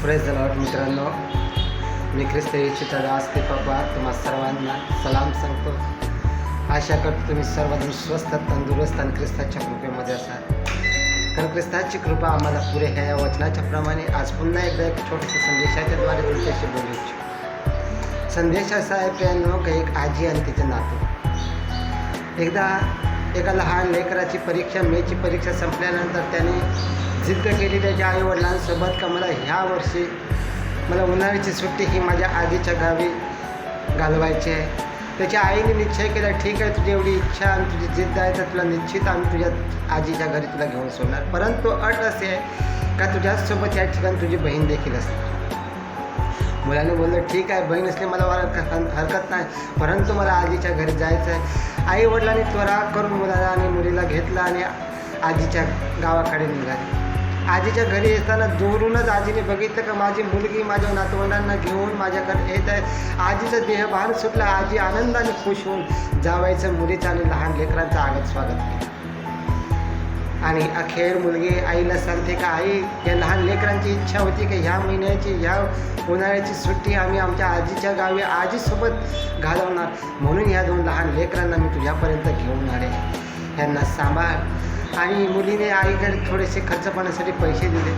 Praise the Lord मित्रांनो, मी ख्रिस्त येशूचा दास ते पप्पा तुम्हा सर्वांना सलाम सांगतो. आशा करतो तुम्ही सर्वजण स्वस्थ तंदुरुस्त आणि ख्रिस्ताच्या कृपेमध्ये असाल. कारण ख्रिस्ताची कृपा आम्हाला पुरे ह्या वचनाच्या प्रमाणे आज पुन्हा एकदा एक छोट्याशा संदेशाच्याद्वारे तुमच्याशी बोलू इच्छितो. संदेश असा आहे प्रियांनो की एक आजी आणि तिचे नातू. एकदा एका लहान लेकराची परीक्षा मेची परीक्षा संपल्यानंतर त्याने जिद्द केली त्याच्या आईवडिलांसोबत का मला ह्या वर्षी मला उन्हाळ्याची सुट्टी ही माझ्या आजीच्या गावी घालवायची आहे. त्याच्या आईने निश्चय केला, ठीक आहे, तुझी एवढी इच्छा आणि तुझी जिद्द आहे तर तुला निश्चित आम्ही तुझ्या आजीच्या घरी तुला घेऊन सोडणार. परंतु अट असे आहे का तुझ्यासोबत या ठिकाणी तुझी बहीण देखील असते. मुलाने बोललं, ठीक आहे, बहीण असली मला हरकत नाही, परंतु मला आजीच्या घरी जायचं आहे. आई वडिलांनी त्वरा करून मुलाला आणि मुलीला घेतला आणि आजीच्या गावाकडे निघाली. आजीच्या घरी येताना दूरूनच आजीने बघितलं का माझी मुलगी माझ्या नातवंडांना घेऊन माझ्याकडे येत आहे. आजीचं देहभान सुटला. आजी आनंदाने खुश होऊन जावायचं मुलीचं आणि लहान लेकरांचं आगत स्वागत केलं. आणि अखेर मुलगी आईला सांगते का आई, या लहान लेकरांची इच्छा होती की ह्या महिन्याची ह्या उन्हाळ्याची सुट्टी आम्ही आमच्या आजीच्या गावी आजीसोबत घालवणार, म्हणून ह्या दोन लहान लेकरांना मी तुझ्यापर्यंत घेऊन आले, ह्यांना सांभाळ. आणि मुलीने आईकडे थोडेसे खर्च पाण्यासाठी पैसे दिले.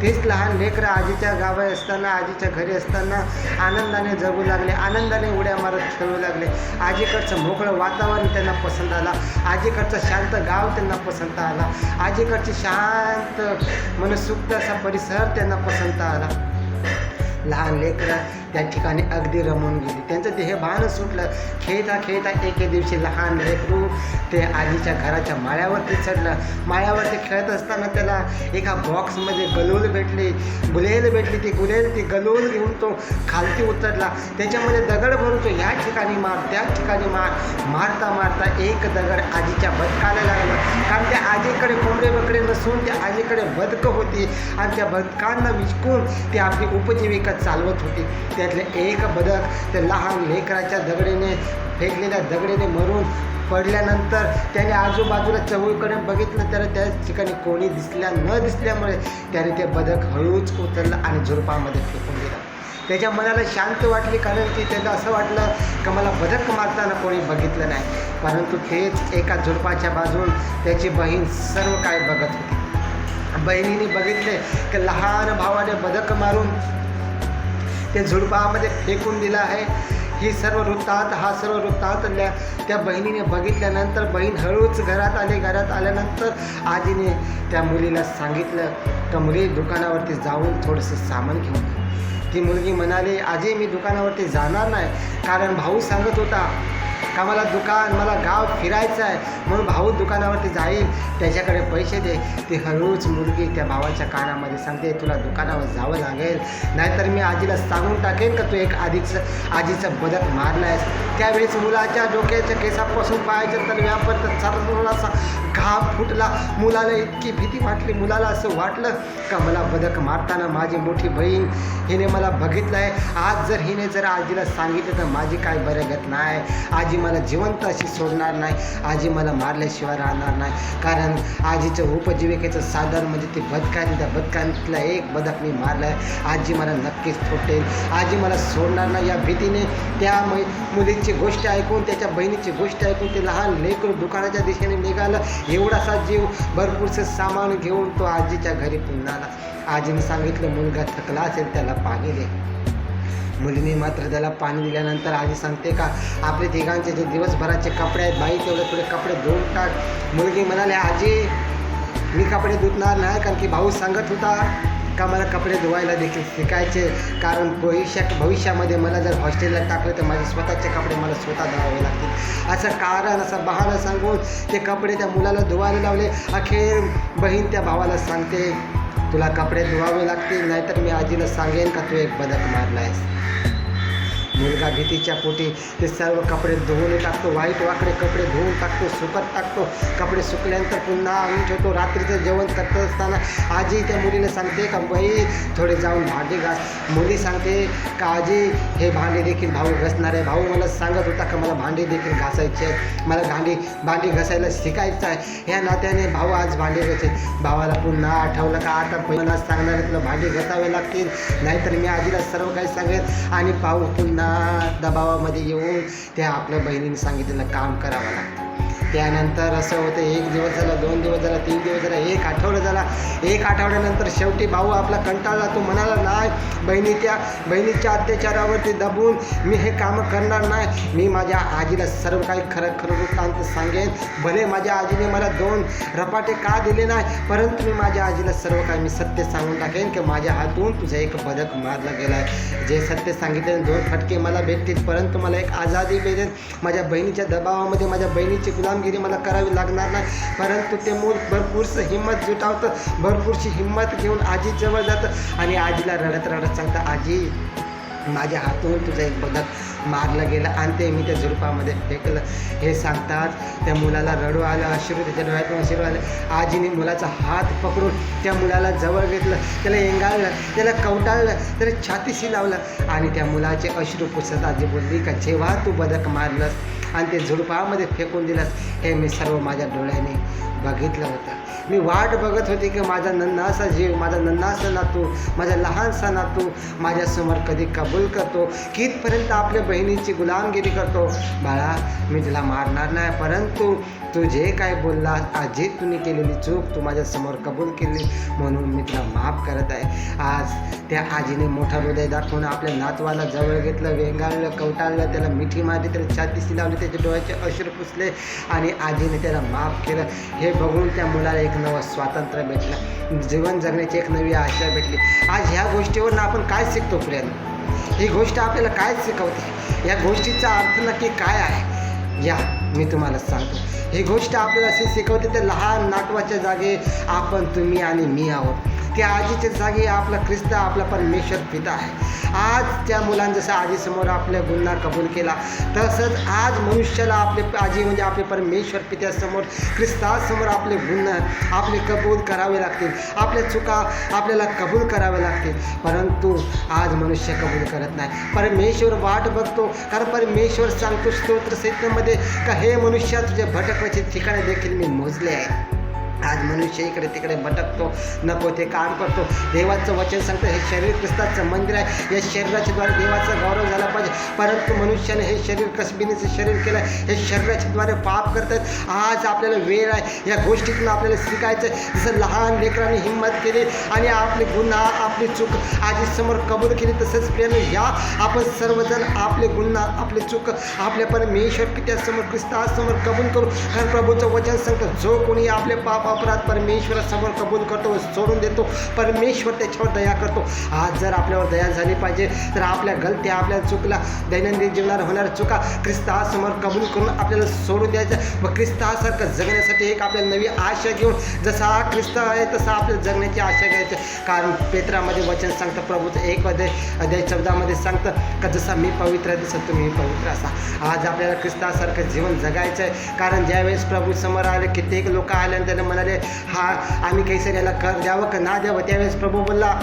तेच लहान लेकरं आजीच्या गावात असताना आजीच्या घरी असताना आनंदाने जगू लागले, आनंदाने उड्या मारत खेळू लागले. आजीकडचं मोकळं वातावरण त्यांना पसंत आला, आजीकडचं शांत गाव त्यांना पसंत आला, आजीकडची शांत मनसुक्त असा परिसर त्यांना पसंत आला. लहान लेकरं त्या ठिकाणी अगदी रमून गेली, त्यांचं देहभान सुटलं. खेळता खेळता एके दिवशी लहान लेकरू ते आजीच्या घराच्या माळ्यावरती चढलं. माळ्यावरती खेळत असताना त्याला एका बॉक्समध्ये गलूल भेटली, गुलेल भेटली. ती गलूल घेऊन तो खालती उतरला. त्याच्यामध्ये दगड भरून तो या ठिकाणी मार त्या ठिकाणी मारता मारता एक दगड आजीच्या बदकाला लागला. कारण त्या आजीकडे कोंबडे बकडे नसून त्या आजीकडे बदकं होती आणि त्या बदकांना विचकून ती आपली उपजीविका चालवत होती. त्यातले एक बदक त्या लहान लेकराच्या दगडीने फेकलेल्या दगडीने मरून पडल्यानंतर त्याने आजूबाजूला चहूकडे बघितलं तर त्या ठिकाणी कोणी न दिसल्यामुळे त्याने ते बदक हळूच उतरलं आणि झुडपामध्ये फेकून दिलं. त्याच्या मनाला शांत वाटली, कारण की त्याला असं वाटलं की मला बदक मारताना कोणी बघितलं नाही. परंतु तेच एका झुडपाच्या बाजून त्याची बहीण सर्व काय बघत होती. बहिणीने बघितले की लहान भावाने बदक मारून ते झुडपामध्ये फेकून दिला आहे. हा सर्व वृत्तांत त्या बहिणीने बघितल्यानंतर बहीण हळूच घरात आली. घरात आल्यानंतर आजीने त्या मुलीला सांगितलं का मुली दुकानावरती जाऊन थोडंसं सामान घेऊन ये. ती मुलगी म्हणाली, आजी मी दुकानावरती जाणार नाही, कारण भाऊ सांगत होता का मला गाव फिरायचं आहे, म्हणून भाऊ दुकानावरती जाईल, त्याच्याकडे पैसे दे. ती हळूच मुलगी त्या भावाच्या कानामध्ये सांगते, तुला दुकानावर जावं लागेल, नाहीतर मी आजीला सांगून टाकेन का तू एक आजीचं बदक मारलं आहेस. त्यावेळेस मुलाच्या डोक्याच्या केसापासून पायाच्या तलव्यापर्यंत चालून घाम फुटला. मुलाला इतकी भीती वाटली. मुलाला असं वाटलं का मला बदक मारताना माझी मोठी बहीण हिने मला बघितलं आहे. आज जर हिने आजीला सांगितलं तर माझी काय बरगत नाही. आजी मला जिवंत अशी सोडणार नाही, आजी मला मारल्याशिवाय राहणार नाही. कारण आजीचं उपजीविकेचं साधन म्हणजे ती बदकांनी, त्या बदकांतला एक बदक मी मारलं आहे. आजी मला नक्कीच फुटेल, आजी मला सोडणार नाही. या भीतीने त्या मुलीची गोष्ट ऐकून, त्याच्या बहिणीची गोष्ट ऐकून ते लहान लेकरू दुकानाच्या दिशेने निघालं. एवढासा जीव भरपूरचं सामान घेऊन तो आजीच्या घरी पुन्हा आला. आजीने सांगितलं, मुलगा थकला असेल त्याला पाणी दे. मुलीने मात्र त्याला पाणी दिल्यानंतर आजी सांगते का आपले तिघांचे जे दिवसभराचे कपडे आहेत बाई, तेवढे थोडे कपडे धुवून टाक. मुलगी म्हणाले, आजी मी कपडे धुतणार नाही, कारण की भाऊ सांगत होता का मला कपडे धुवायला देखील शिकायचे, कारण भविष्यामध्ये मला जर हॉस्टेलला टाकलं तर माझे स्वतःचे कपडे मला स्वतः धुवावे लागतील. असं बहाणं सांगून ते कपडे त्या मुलाला धुवायला लावले. अखेर बहीण त्या भावाला सांगते, तुला कपडे धुवावे लागतील, नाहीतर मी आजीला सांगेन का तू एक बदक मारला आहेस. मुलगा भीतीच्या पोटी ते सर्व कपडे धुवून टाकतो, वाईट वाकडे कपडे धुवून टाकतो, सुकत टाकतो. कपडे सुकल्यानंतर पुन्हा आणून ठेवतो. रात्रीचं जेवण करत असताना आजी त्या मुलीला सांगते का बाई थोडे जाऊन भांडी घास. मुली सांगते का आजी हे भांडी देखील भाऊ घासणार आहे. भाऊ मला सांगत होता का मला भांडी देखील घासायची आहे, मला भांडी घासायला शिकायचं आहे. या नात्याने भाऊ आज भांडी घासे. भावाला पुन्हा आठवलं का आता मला सांगणार आहे तुला भांडी घासावे लागतील, नाहीतर मी आजीला सर्व काही सांगेन. आणि भाऊ पुन्हा दबावामध्ये येऊन त्या आपल्या बहिणीने सांगितलेलं काम करावं लागतं. त्यानंतर असं होतं, 1 दिवस झाला, 2 दिवस झाला, 3 दिवस झाला, 1 आठवडा झाला. 1 आठवड्यानंतर शेवटी भाऊ आपला कंटाळला. तो म्हणाला नाही, बहिणीच्या अत्याचारावरती दबून मी हे कामं करणार नाही. मी माझ्या आजीला सर्व काही खरं वृत्तांत सांगेन. भले माझ्या आजीने मला 2 रपाटे का दिले नाही, परंतु मी माझ्या आजीला सर्व काही मी सत्य सांगून टाकेन की माझ्या हातून तुझा एक बदक मारला गेला आहे. जे सत्य सांगितले 2 फटके मला भेटतील, परंतु मला एक आझादी भेटेल. माझ्या बहिणीच्या दबावामध्ये माझ्या बहिणीची गुलामगिरी मला करावी लागणार नाही. परंतु ते मूल भरपूरसं हिंमत जुटावतं, भरपूरशी हिंमत घेऊन आजीजवळ जातं आणि आजीला रडत रडत सांगतं, आजी माझ्या हातून तुझं एक बदक मारलं गेलं आणि ते मी त्या झुडपामध्ये फेकलं. हे सांगतात त्या मुलाला रडू आलं, अश्रू त्याच्या डोळ्यातून अश्रू आलं. आजीने मुलाचा हात पकडून त्या मुलाला जवळ घेतलं, त्याला एंगाळलं, त्याला कवटाळलं, त्याला छातीशी लावलं आणि त्या मुलाचे अश्रू पुसत आजी बोलली का जेव्हा तू बदक मारलंस आणि ते झुडपामध्ये फेकून दिलंस हे मी सर्व माझ्या डोळ्याने बघितलं होतं. मी वाट बघत होती की माझा नन्हासा जीव, माझा नन्हासा नातू, माझा लहानसा नातू माझ्यासमोर कधी कबूल करतो, कितपर्यंत आपल्या बहिणीची गुलामगिरी करतो. बाळा मी तुला मारणार नाही, परंतु तू जे काय बोललास, आजी तुम्ही केलेली चूक तू माझ्यासमोर कबूल केली म्हणून मी तुला माफ करत आहे. आज त्या आजीने मोठा हृदय दाखवून आपल्या नातवाला जवळ घेतलं, वेंगाळलं, कवटाळलं, त्याला मिठी मारली, त्याला छातीशी लावली, त्याच्या डोळ्याचे अश्रू पुसले आणि आजीने त्याला माफ केलं. हे बघून त्या मुलाला एक नवं स्वातंत्र्य भेटलं, जीवन जगण्याची एक नवी आशा भेटली. आज ह्या गोष्टीवरून आपण काय शिकतो प्रियांनो? ही गोष्ट आपल्याला काय शिकवते? या गोष्टीचा अर्थ नक्की काय आहे या मी तुम्हाला सांगतो. ही गोष्ट आपल्याला अशी शिकवते तर लहान नातवाच्या जागी आपण, तुम्ही आणि मी आहोत. त्या आजीच्या जागी आपला ख्रिस्त, आपला परमेश्वर पिता आहे. आज त्या मुलांनी जसं आजीसमोर आपल्या गुन्हा कबूल केला, तसंच आज मनुष्याला आपले आजी म्हणजे आपले परमेश्वर पित्यासमोर, ख्रिस्तासमोर आपले गुन्हा आपले कबूल करावे लागतील, आपल्या चुका आपल्याला कबूल कराव्या लागतील. परंतु आज मनुष्य कबूल करत नाही. परमेश्वर वाट बघतो, कारण परमेश्वर सांगतो स्तोत्रसहितेमध्ये का हे मनुष्या तुझ्या भटकण्याचे ठिकाणे देखील मी मोजले आहे. आज मनुष्य इकडे तिकडे भटकतो, नको ते काम करतो. देवाचं वचन सांगतं हे शरीर ख्रिस्ताचं मंदिर आहे, या शरीराच्या द्वारे देवाचा गौरव झाला पाहिजे. परंतु मनुष्याने हे शरीर कसबिनीचं शरीर केलं आहे, हे शरीराच्या द्वारे पाप करतात. आज आपल्याला वेळ आहे या गोष्टीतून आपल्याला शिकायचं आहे. जसं लहान लेकरांनी हिंमत केली आणि आपली गुन्हा, आपली चूक आजीसमोर कबूल केली, तसंच प्रियाने या आपण सर्वजण आपले गुन्हा, आपली चूक आपल्या परमेश्वर पित्यासमोर, ख्रिस्तासमोर कबूल करू. कारण प्रभूचं वचन सांगतं जो कोणी आपले पाप अपराध परमेश्वरासमोर कबूल करतो, सोडून देतो, परमेश्वर त्याच्यावर दया करतो. आज जर आपल्यावर दया झाली पाहिजे तर आपल्या गलत्या, आपल्या चुकला, दैनंदिन जीवनात होणाऱ्या चुका ख्रिस्तासमोर कबूल करून आपल्याला सोडून द्यायचं व ख्रिस्तासारखं जगण्यासाठी एक आपल्याला नवी आशा घेऊन, जसा ख्रिस्त आहे तसा आपल्याला जगण्याची आशा घ्यायची. कारण पेत्रामध्ये वचन सांगतं, प्रभूचं 1 अध्याय 14 सांगतं का जसा मी पवित्र आहे तसं तुम्ही पवित्र असा. आज आपल्याला ख्रिस्तासारखं जीवन जगायचं आहे. कारण ज्यावेळेस प्रभू समोर आले, कित्येक लोक आले आणि त्याने म्हणाले हा आम्ही कैसऱ्याला कर द्यावं का ना द्यावं. त्यावेळेस प्रभू बोलला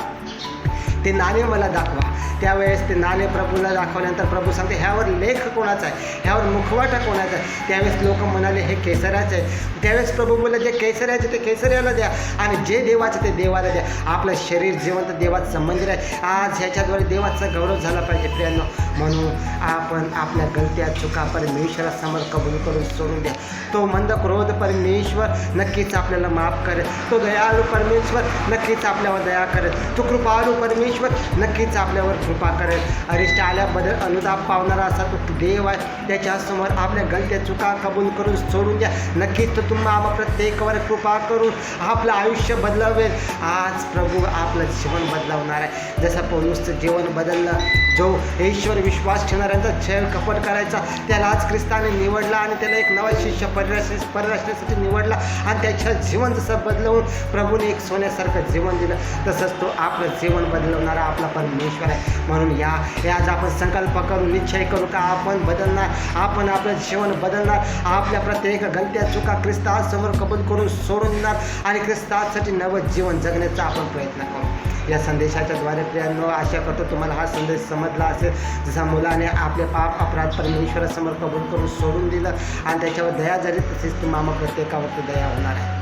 ते नाणे मला दाखवा. त्यावेळेस ते नाणे प्रभूला दाखवल्यानंतर प्रभू सांगते ह्यावर लेख कोणाचा आहे, ह्यावर मुखवाटा कोणाचा आहे. त्यावेळेस लोक म्हणाले हे केसराचं आहे. त्यावेळेस प्रभू बोलले जे केसऱ्याचे ते केसऱ्याला द्या आणि जे देवाचं ते देवाला द्या. आपलं शरीर जिवंत देवाचं मंदिर आहे. आज ह्याच्याद्वारे देवाचा गौरव झाला पाहिजे प्रियांनो. म्हणून आपण आपल्या गलत्या चुका परमेश्वरासमोर कबूल करून सोडून द्या. तो मंद क्रोध परमेश्वर नक्कीच आपल्याला माफ करेल. तो दयाळू परमेश्वर नक्कीच आपल्यावर दया करेल. तो कृपाळू परमेश्वर नक्कीच आपल्यावर कृपा करेल. अरिष्ट आल्याबद्दल अनुताप पावणारा असा तो देव आहे. त्याच्यासमोर आपल्या गलत्या चुका कबूल करून सोडून द्या. नक्कीच तो तुम्हाला प्रत्येकावर कृपा करून आपलं आयुष्य बदलावेल. आज प्रभू आपलं जीवन बदलवणार आहे. जसं पौलुसचं जीवन बदललं, जो ईश्वर विश्वास ठेवणाऱ्यांचा छळ कपट करायचा त्याला आज ख्रिस्ताने निवडला आणि त्याला एक नवा शिष्य परराष्ट्रासाठी निवडला आणि त्याचं जीवन जसं बदलवून प्रभूने एक सोन्यासारखं जीवन दिलं, तसंच तो आपलं जीवन बदलवणारा आपला परमेश्वर आहे. म्हणून या आज आपण संकल्प करू, निश्चय करू का आपण बदलणार, आपण आपलं जीवन बदलणार, आपल्या प्रत्येक गलत्या चुका ख्रिस्तासमोर कबूल करून सोडून देणार आणि ख्रिस्तासाठी नवं जीवन जगण्याचा आपण प्रयत्न करू। या संदेशाच्या द्वारे प्रियांनो, आशा करतो तुम्हाला हा संदेश समजला असेल। जसा मुलाने आपले पाप अपराध परमेश्वरासमोर कबूल करून सोडून दिलं आणि त्याच्यावर दया झाली, तसेच तुम्हाला प्रत्येकावरती दया होणार आहे।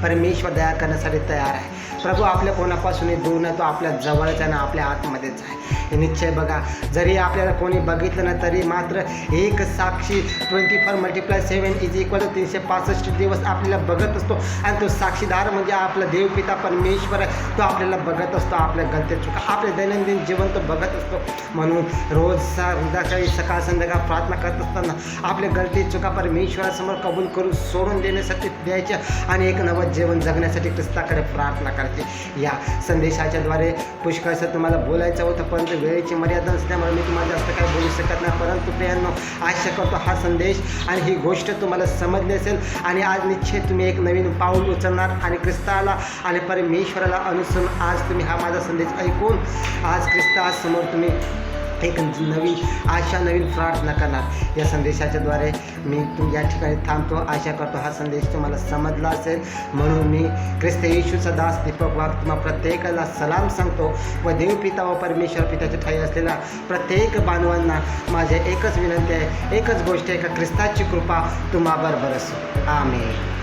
परमेश्वर दया करण्यासाठी तयार आहे। प्रभू आपल्या कोणापासूनही दूर नाही, तो आपल्या जवळच आहे ना, आपल्या आतमध्येच आहे। हे निश्चय बघा, जरी आपल्याला कोणी बघितलं ना तरी मात्र एक साक्षी 24 × 7 = 365 दिवस आपल्याला बघत असतो आणि तो साक्षीदार म्हणजे आपला देवपिता परमेश्वर आहे। तो आपल्याला बघत असतो, आपल्या गलती चुका, आपले दैनंदिन जीवन तो बघत असतो। म्हणून रोज संध्याकाळी सकाळ संध्याकाळ प्रार्थना करत असताना आपल्या गलती चुका परमेश्वरासमोर कबूल करून सोडून देण्यासाठी द्यायच्या आणि एक नवं जीवन जगण्यासाठी ख्रिस्ताकडे प्रार्थना करायची। या संदेशाच्या द्वारे पुष्कळसं तुम्हाला बोलायचं होतं, परंतु वेळेची मर्यादा असल्यामुळे मी तुम्हाला जास्त काही बोलू शकत नाही। परंतु प्रियांनो, आशा करतो हा संदेश आणि ही गोष्ट तुम्हाला समजली असेल आणि आज निश्चित तुम्ही एक नवीन पाऊल उचलणार आणि ख्रिस्ताला आणि परमेश्वराला अनुसरून आज तुम्ही हा माझा संदेश ऐकून आज ख्रिस्तासमोर तुम्ही एक नवीन आशा, नवीन प्रार्थना करणार। या संदेशाच्या द्वारे मी या ठिकाणी थांबतो। आशा करतो हा संदेश तुम्हाला समजला असेल। म्हणून मी ख्रिस्त येशूचा दास दीपक वाघ तुम्हा प्रत्येकाला सलाम सांगतो व देवपिता व परमेश्वर पित्याच्या ठाई असलेल्या प्रत्येक बांधवांना माझी एकच विनंती आहे, एकच गोष्ट आहे का ख्रिस्ताची कृपा तुम्हा बरोबर असो। आमेन।